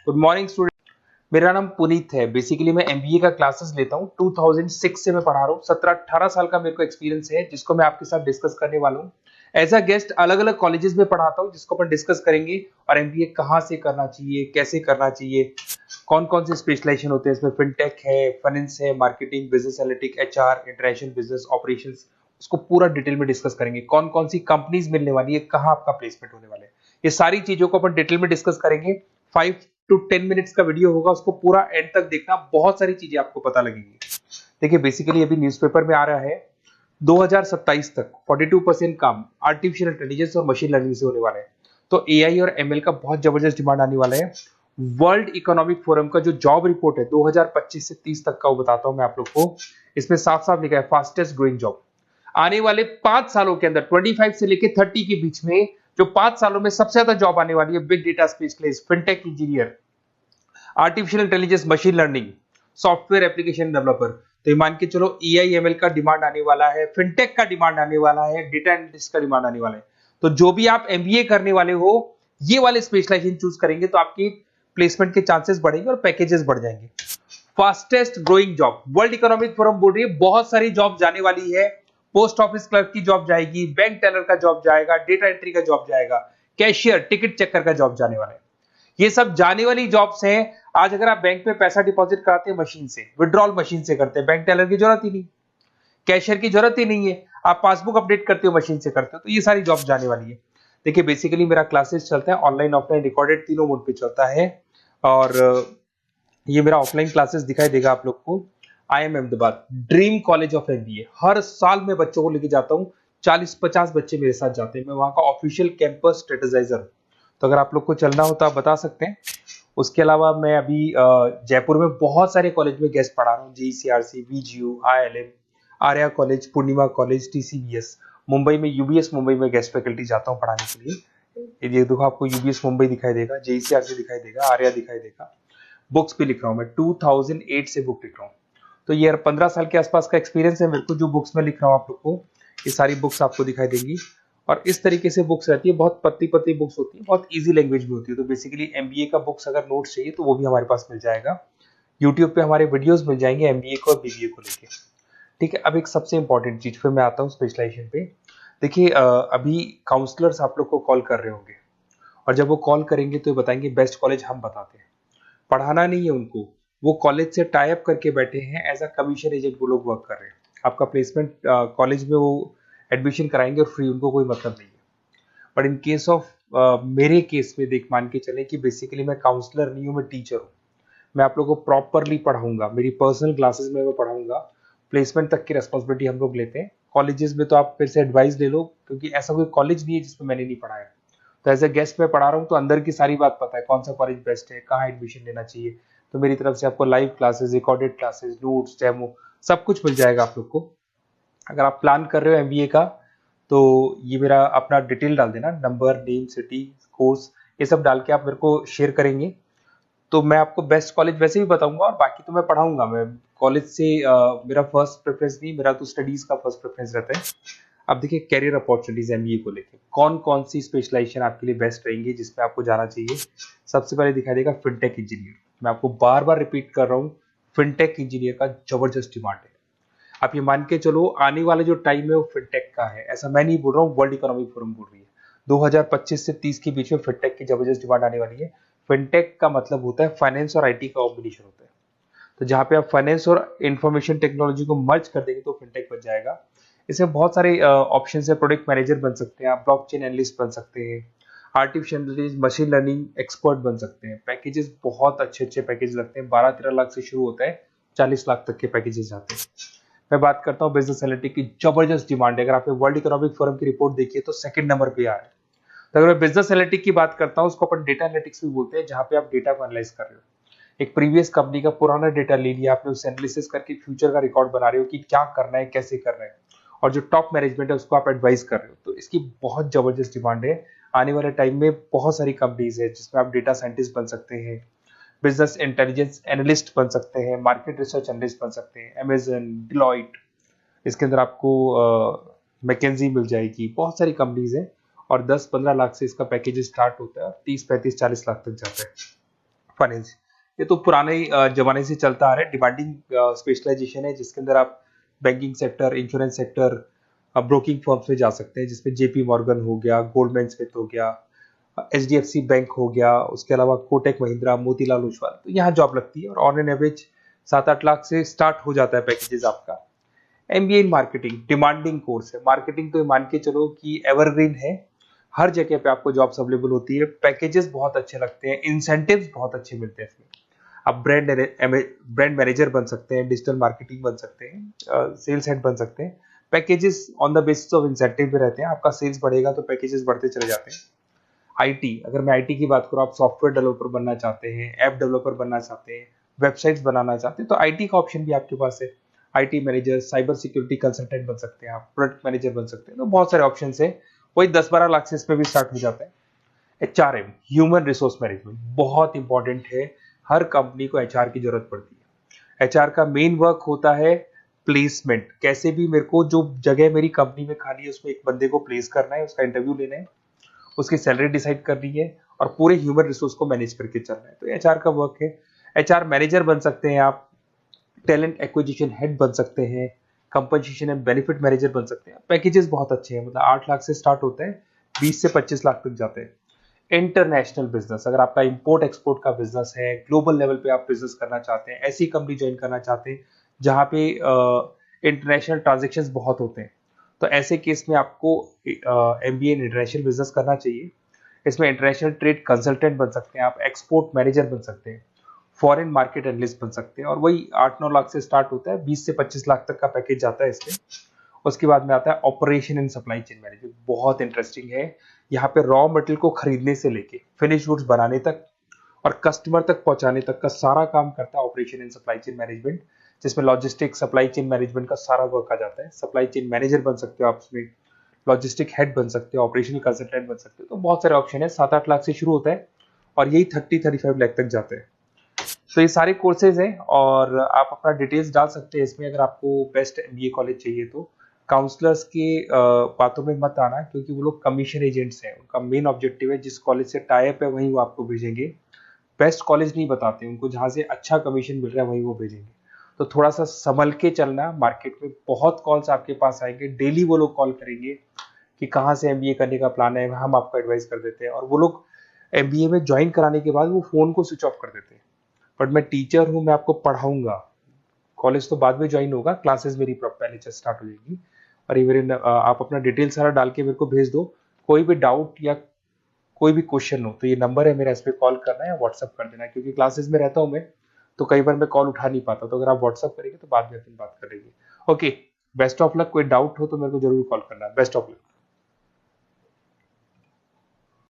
Good morning student. मेरा नाम पुनीत है। बेसिकली मैं एमबीए का क्लासेस लेता हूँ। 2006 से मैं पढ़ा रहा हूँ। 17-18 साल का मेरे को एक्सपीरियंस है, जिसको मैं आपके साथ डिस्कस करने वाला हूँ। एज अ गेस्ट अलग अलग कॉलेजेस में पढ़ाता हूँ, जिसको अपन डिस्कस करेंगे। और एमबीए कहाँ से करना चाहिए, कैसे करना चाहिए, कौन कौन से स्पेशलाइजेशन होते हैं इसमें। फिनटेक है, फाइनेंस है, marketing, business analytic, HR, international business operations, उसको पूरा डिटेल में डिस्कस करेंगे। कौन कौन सी कंपनीज मिलने वाली है, कहाँ आपका प्लेसमेंट होने वाला है, ये सारी चीजों को अपन डिटेल में डिस्कस करेंगे। 5 to 10 मिनट्स का वीडियो होगा, उसको पूरा एंड तक देखना। बहुत सारी चीजें आपको पता लगेंगी। देखिए, बेसिकली अभी न्यूज़पेपर में आ रहा है 2027 तक 42% काम आर्टिफिशियल इंटेलिजेंस और मशीन लर्निंग से होने वाला है। तो एआई और एमएल का बहुत जबरदस्त डिमांड आने वाला है। वर्ल्ड इकोनॉमिक फोरम का जो जॉब रिपोर्ट है 2025 से 30 तक का, वो बताता हूं मैं आप लोग को। इसमें साफ साफ लिखा है फास्टेस्ट ग्रोइंग जॉब। आने वाले 5 सालों के अंदर 25 से लेकर 30 के बीच में जो 5 सालों में सबसे ज्यादा जॉब आने वाली है, big data specialist, fintech engineer, artificial intelligence, machine learning, software application developer. तो ये मान के चलो एआई एमएल का डिमांड आने वाला है, फिनटेक का डिमांड आने वाला है, डेटा एनालिटिक्स का डिमांड आने वाला है। तो जो भी आप एमबीए करने वाले हो, ये वाले स्पेशलाइजेशन चूज करेंगे तो आपकी प्लेसमेंट के चांसेस बढ़ेंगे और पैकेजेस बढ़ जाएंगे। Fastest growing job, world economic forum बोल रही है बहुत सारी जॉब जाने वाली है। पोस्ट ऑफिस क्लर्क की जॉब जाएगी, बैंक टेलर का जॉब जाएगा, डेटा एंट्री का जॉब जाएगा, कैशियर, टिकट चेकर का जॉब जाने वाला है। ये सब जाने वाली जॉब्स हैं। आज अगर आप बैंक में पैसा डिपॉजिट कराते हैं मशीन से, विड्रॉल मशीन से करते हैं, बैंक टेलर की जरूरत ही नहीं, कैशियर की जरूरत ही नहीं है। आप पासबुक अपडेट करते हो मशीन से करते हो, तो ये सारी जॉब जाने वाली है। देखिए, बेसिकली मेरा क्लासेस चलता है ऑनलाइन ऑफलाइन रिकॉर्डेड, तीनों मोड पे चलता है। और ये मेरा ऑफलाइन क्लासेस दिखाई देगा आप लोग को। IIM Ahmedabad, dream college of MBA. हर साल मैं बच्चों को लेके जाता हूँ। 40-50 बच्चे मेरे साथ जाते हैं। मैं वहां का ऑफिशियल कैंपस स्ट्रेटेजाइजर हूँ। तो अगर आप लोग को चलना हो तो आप बता सकते हैं। उसके अलावा मैं अभी जयपुर में बहुत सारे कॉलेज में गेस्ट पढ़ा रहा हूँ। जीसीआरसी, वीजीयू, IIM, आर्या कॉलेज, पूर्णिमा कॉलेज, TCBS। मुंबई में यूबीएस मुंबई में गेस्ट फैकल्टी जाता हूँ पढ़ाने के लिए। ये देखो, आपको यूबीएस मुंबई दिखाई देगा, JCRC दिखाई देगा, आर्या दिखाई देगा। बुक्स भी लिख रहा हूँ मैं, 2008 से बुक लिख रहा हूँ। तो ये 15 साल के आसपास का एक्सपीरियंस है मेरे को। जो बुक्स में लिख रहा हूँ आप लोग को, ये सारी बुक्स आपको दिखाई देंगी। और इस तरीके से बुक्स रहती है, बहुत पतली पतली बुक्स होती है, बहुत इजी लैंग्वेज में होती है। तो बेसिकली एमबीए का बुक्स अगर नोट्स चाहिए तो वो भी हमारे पास मिल जाएगा। यूट्यूब पे हमारे वीडियोस मिल जाएंगे एमबीए को और बीबीए को लेके। ठीक है, अब एक सबसे इंपॉर्टेंट चीज पे मैं आता हूँ, स्पेशलाइजेशन पे। देखिए, अभी काउंसलर्स आप लोग को कॉल कर रहे होंगे, और जब वो कॉल करेंगे तो ये बताएंगे बेस्ट कॉलेज हम बताते हैं। पढ़ाना नहीं है उनको, वो कॉलेज से टाई अप करके बैठे हैं। एज अ कमीशन एजेंट वो लोग वर्क कर रहे हैं। आपका प्लेसमेंट कॉलेज में वो एडमिशन कराएंगे और फ्री, उनको कोई मतलब नहीं है। बट इन केस ऑफ मेरे केस में देख मान के चले कि बेसिकली मैं काउंसलर नहीं हूँ, मैं टीचर हूँ। मैं आप लोगों को प्रॉपरली पढ़ाऊंगा, मेरी पर्सनल क्लासेस में मैं पढ़ाऊंगा। प्लेसमेंट तक की रेस्पॉन्सिबिलिटी हम लोग लेते हैं। कॉलेजेस में तो आप फिर से एडवाइस ले लो, क्योंकि ऐसा कोई कॉलेज नहीं है जिसमें मैंने नहीं पढ़ाया। तो एज ए गेस्ट में पढ़ा रहा हूँ, तो अंदर की सारी बात पता है, कौन सा कॉलेज बेस्ट है, कहाँ एडमिशन लेना चाहिए। तो मेरी तरफ से आपको live classes, recorded classes, notes, demo, सब कुछ मिल जाएगा आप लोग को। अगर आप प्लान कर रहे हो एमबीए का, तो ये मेरा अपना डिटेल डाल देना, नंबर, नेम, सिटी, कोर्स, ये सब डाल के आप मेरे को शेयर करेंगे। तो मैं आपको बेस्ट कॉलेज वैसे भी बताऊंगा, और बाकी तो मैं पढ़ाऊंगा। मैं कॉलेज से मेरा फर्स्ट प्रेफरेंस नहीं, मेरा तो स्टडीज का फर्स्ट प्रेफरेंस रहता है। अब देखिए, कैरियर अपॉर्चुनिटीज एमबीए को लेके कौन कौन सी स्पेशलाइजेशन आपके लिए बेस्ट रहेंगी, जिसमें आपको जाना चाहिए। सबसे पहले दिखाई देगा फिनटेक इंजीनियर। मैं आपको बार बार रिपीट कर रहा हूँ, फिनटेक इंजीनियर का जबरदस्त डिमांड है। आप ये मान के चलो, आने वाला जो टाइम है वो फिनटेक का है। ऐसा मैं नहीं बोल रहा हूँ, वर्ल्ड इकोनॉमिक फोरम बोल रही है। 2025 से 30 के बीच में फिनटेक की जबरदस्त डिमांड आने वाली है। फिनटेक का मतलब होता है फाइनेंस और आईटी का कॉम्बिनेशन होता है। तो जहां पे आप फाइनेंस और इंफॉर्मेशन टेक्नोलॉजी को मर्ज कर देंगे तो फिनटेक बन जाएगा। इसमें बहुत सारे ऑप्शन है। प्रोडक्ट मैनेजर बन सकते हैं आप, ब्लॉकचेन एनालिस्ट बन सकते हैं, artificial intelligence, machine learning expert बन सकते हैं। पैकेजेस बहुत अच्छे अच्छे पैकेज लगते हैं, 12-13 लाख से शुरू होता है, 40 लाख तक के पैकेजेस जाते हैं। मैं बात करता हूँ बिजनेस एनालिटिक्स की, जबरदस्त डिमांड है। अगर आपने वर्ल्ड इकोनॉमिक फोरम की रिपोर्ट देखी है तो सेकंड नंबर पे आ रहा है। तो अगर मैं बिजनेस एनालिटिक्स की बात करता हूँ, उसको अपन डेटा एनालिटिक्स भी बोलते हैं, जहां पे आप डेटा को एनालाइज कर रहे हो। एक प्रीवियस कंपनी का पुराना डेटा ले लिया आपने, उससे एनालिसिस करके फ्यूचर का रिकॉर्ड बना रहे हो कि क्या करना है, कैसे करना है, और जो टॉप मैनेजमेंट है उसको आप एडवाइस कर रहे हो। तो इसकी बहुत जबरदस्त डिमांड है। आने वाले टाइम में बहुत सारी कंपनीज है जिसमें आप डेटा साइंटिस्ट बन सकते हैं, बिजनेस इंटेलिजेंस एनालिस्ट बन सकते हैं, मार्केट रिसर्च एनालिस्ट बन सकते हैं, अमेजन, डिलॉइट, इसके अंदर आपको मैकेंजी मिल जाएगी। बहुत सारी कंपनीज है, और 10-15 लाख से इसका पैकेज स्टार्ट होता है, 30-35-40 लाख तक जाता है। फाइनेंस, ये तो पुराने जमाने से चलता आ रहा है। डिमांडिंग स्पेशलाइजेशन है जिसके अंदर आप banking sector, insurance sector, broking firms में जा सकते हैं, जिसमें जेपी मॉर्गन हो गया, गोल्डमैन स्मिथ हो गया, एचडीएफसी बैंक हो गया, उसके अलावा कोटक महिंद्रा, मोतीलाल ओसवाल, तो यहाँ जॉब लगती है और ऑन एन एवरेज 7-8 लाख से स्टार्ट हो जाता है पैकेजेस आपका। MBA in marketing demanding course है। मार्केटिंग तो मान के चलो कि एवरग्रीन है, हर जगह पे आपको जॉब्स अवेलेबल होती है, पैकेजेस बहुत अच्छे लगते हैं, इंसेंटिव्स बहुत अच्छे मिलते हैं इसमें। आप ब्रांड मैनेजर बन सकते हैं, डिजिटल मार्केटिंग बन सकते हैं, सेल्स हेड बन सकते हैं। Packages on the basis of incentive पे रहते हैं, आपका सेल्स बढ़ेगा तो पैकेजेस बढ़ते चले जाते हैं। आईटी, अगर मैं आईटी की बात करूँ, आप सॉफ्टवेयर डेवलपर बनना चाहते हैं, ऐप डेवलपर बनना चाहते हैं, वेबसाइट्स बनाना चाहते हैं, तो आईटी का ऑप्शन भी आपके पास है। IT manager, cyber security consultant बन सकते हैं आप, प्रोडक्ट मैनेजर बन सकते हैं, तो बहुत सारे ऑप्शन है। वही 10-12 लाख से इसमें भी स्टार्ट हो जाता है। एचआरएम, ह्यूमन रिसोर्स मैनेजमेंट, बहुत इंपॉर्टेंट है। हर कंपनी को एचआर की जरूरत पड़ती है। एचआर का मेन वर्क होता है प्लेसमेंट, कैसे भी मेरे को जो जगह मेरी कंपनी में खाली है उसमें एक बंदे को प्लेस करना है, उसका इंटरव्यू लेना है, उसकी सैलरी डिसाइड करनी है और पूरे ह्यूमन रिसोर्स को मैनेज करके चलना है, तो एचआर का वर्क है। एचआर मैनेजर बन सकते हैं आप, टैलेंट एक्विजिशन हेड बन सकते हैं, कंपनसेशन एंड बेनिफिट मैनेजर बन सकते हैं। पैकेजेस बहुत अच्छे हैं, मतलब 8 लाख से स्टार्ट होते हैं, 20 से 25 लाख तक जाते हैं। इंटरनेशनल बिजनेस, अगर आपका इंपोर्ट एक्सपोर्ट का बिजनेस है, ग्लोबल लेवल पे आप बिजनेस करना चाहते हैं, ऐसी कंपनी ज्वाइन करना चाहते हैं जहां पे इंटरनेशनल ट्रांजेक्शन्स बहुत होते हैं, तो ऐसे केस में आपको एमबीए इन इंटरनेशनल बिजनेस करना चाहिए। इसमें इंटरनेशनल ट्रेड कंसल्टेंट बन सकते हैं आप, एक्सपोर्ट मैनेजर बन सकते हैं, फॉरेन मार्केट एनालिस्ट बन सकते हैं, और वही 8-9 लाख से स्टार्ट होता है, 20 से 25 लाख तक का पैकेज जाता है इसमें। उसके बाद में आता है operation and supply chain management, बहुत इंटरेस्टिंग है। यहाँ पे रॉ मटेरियल को खरीदने से लेके फिनिश गुड्स बनाने तक और कस्टमर तक पहुंचाने तक का सारा काम करता है operation and supply chain management, जिसमें लॉजिस्टिक सप्लाई चेन मैनेजमेंट का सारा वर्क आ जाता है। सप्लाई चेन मैनेजर बन सकते हो आप उसमें, लॉजिस्टिक हेड बन सकते हो, ऑपरेशनल कंसल्टेंट बन सकते हो, तो बहुत सारे ऑप्शन है। 7-8 लाख से शुरू होता है और यही 30-35 लाख तक जाते हैं। तो ये सारे कोर्सेज हैं और आप अपना डिटेल्स डाल सकते हैं इसमें। अगर आपको बेस्ट एमबीए कॉलेज चाहिए तो काउंसलर्स के बातों में मत आना, क्योंकि वो लोग कमीशन एजेंट्स हैं। उनका मेन ऑब्जेक्टिव है जिस कॉलेज से टाई अप है वहीं वो आपको भेजेंगे, बेस्ट कॉलेज नहीं बताते उनको, जहां से अच्छा कमीशन मिल रहा है वहीं वो भेजेंगे। तो थोड़ा सा संभल के चलना, मार्केट में बहुत कॉल्स आपके पास आएंगे, डेली वो लोग कॉल करेंगे कि कहाँ से एमबीए करने का प्लान है, हम आपको एडवाइस कर देते हैं, और वो लोग एमबीए में ज्वाइन कराने के बाद वो फोन को स्विच ऑफ कर देते हैं। बट मैं टीचर हूँ, मैं आपको पढ़ाऊंगा, कॉलेज तो बाद में ज्वाइन होगा, क्लासेस मेरी पहले से स्टार्ट हो जाएगी। और ये मेरे आप अपना डिटेल सारा डाल के मेरे को भेज दो। कोई भी डाउट या कोई भी क्वेश्चन हो तो ये नंबर है मेरा, इस पे कॉल करना है या व्हाट्सअप कर देना है, क्योंकि क्लासेस में रहता हूँ मैं, तो कई बार मैं कॉल उठा नहीं पाता, तो अगर आप व्हाट्सअप करेंगे तो बाद में अपन बात कर लेंगे। Okay, best of luck. कोई डाउट हो तो मेरे को जरूर कॉल करना। Best of luck.